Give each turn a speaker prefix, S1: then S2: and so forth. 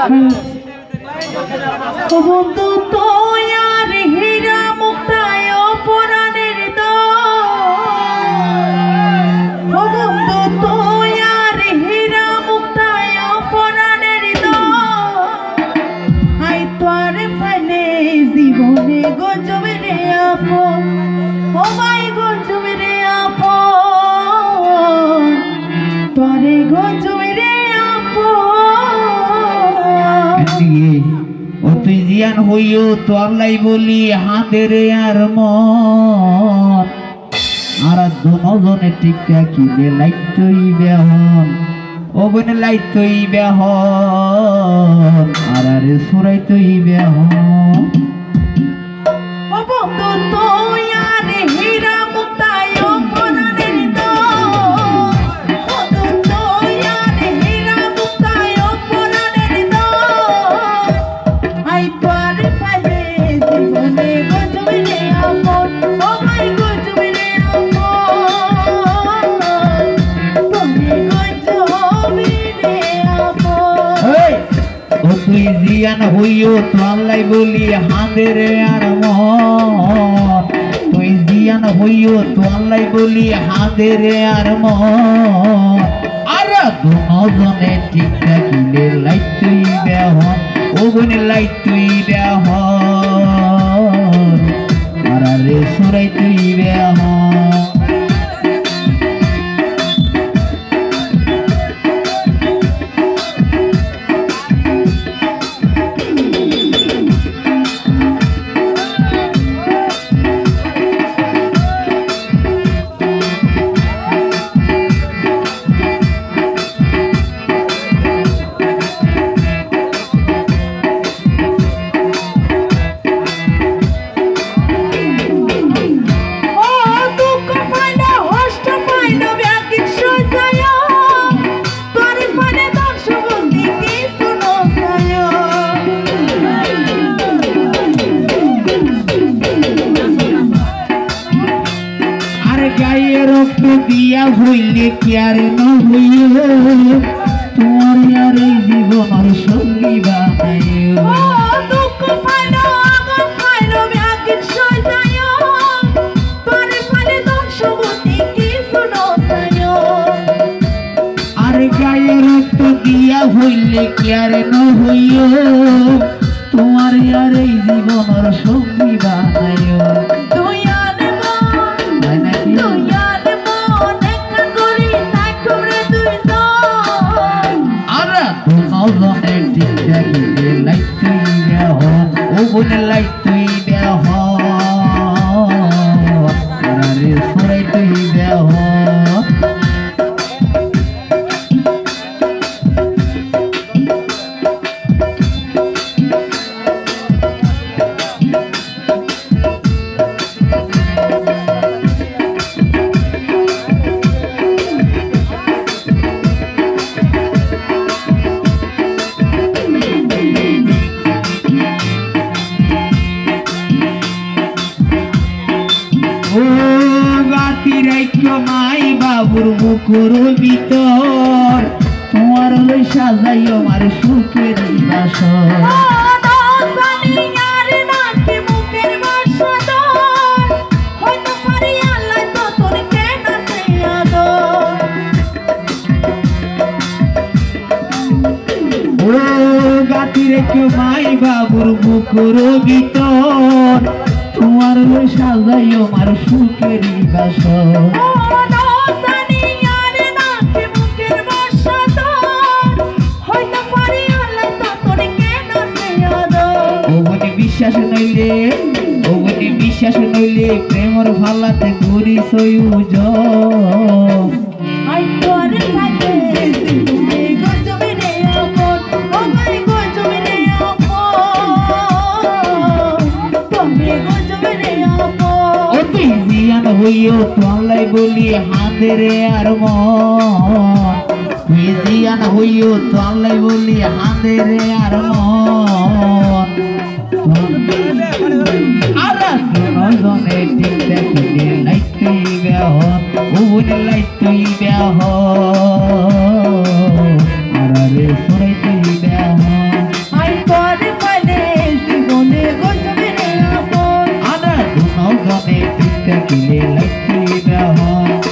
S1: ও বন্ধু তো আর হীরা মুক্তায় পরাণের দোষ, ও বন্ধু তো আর হীরা মুক্তায় পরাণের দোষ, আই তোর ফাইলে জীবনে গজবে রে আপন, ও ভাই গজবে রে আপন, তোরে গজবে রে
S2: ও তুই জিয়ান হইও তো আল্লাহ বলি হাতের আর মন আর দুজনে টিকা কিনে লাইতই বেহন ও বনে লাইতই বেহন আর আরে সুরাইতই বেহন
S1: ও বন্ধু তো আর হীরা মুক্তায় পরাণের দোষ, বন্ধু তো আর হীরা মুক্তায় পরাণের দোষ, আই তোর ফাইলে জীবনে গজবে রে আপন, ও ভাই গজবে রে আপন, তুমি গজবে রে আপন।
S2: ও তুই জিয়ান হইও তো আল্লাহ বলি হাতের আর মন, তুই জিয়ান হইও তো আল্লাহ বলি হাতের আর মন আর দুজনে টিকা কিনে লাইতই বেহন ও বনে লাইতই বেহন আর আরে সুরাইতই বেহন। রক্ত দিয়া হইলে কি আর ন হইও তোমার আর এই জীবন আর সঙ্গী বানাইও
S1: দুঃখ ফাইলো আগর ফাইলো ব্যাগিন সজায়ো তোরে ফালে দংশবতী কিছু নসায়ো
S2: আর গায়ে রক্ত দিয়া হইলে কি আর ন হইও তোমার আর এই জীবন আর সঙ্গী বানাইও লাইতই বেহন আরে সুরাইতই বেহন। মাই বাবুর বুকুর ভিতর তোমার লই সাজাই আমার সুখের বাসর ও গাতি রেখো মাই বাবুর বুকুর ভিতর তোমার লই সাজাই আমার সুখের বাসর বিশ্বাস নইলে ওগনি বিশ্বাস নইলে প্রেমর ভালাতে ঘুরি সয়ুজ
S1: আই তোর লাগে জীবনে গজবে রে আপন, ও ভাই গজবে রে আপন, তুমি গজবে রে আপন।
S2: ও তুই জিয়ান হইও তো আল্লাহ বলি হাতের আর মন, তুই জিয়ান হইও তো আল্লাহ বলি হাতের আর মন জনে টিকা কিনে লাইতই বেহন ও বনে লাইতই বেহন আর আরে সুরাইতই বেহন। জনে তুই থাকিলে লাগছি বেহন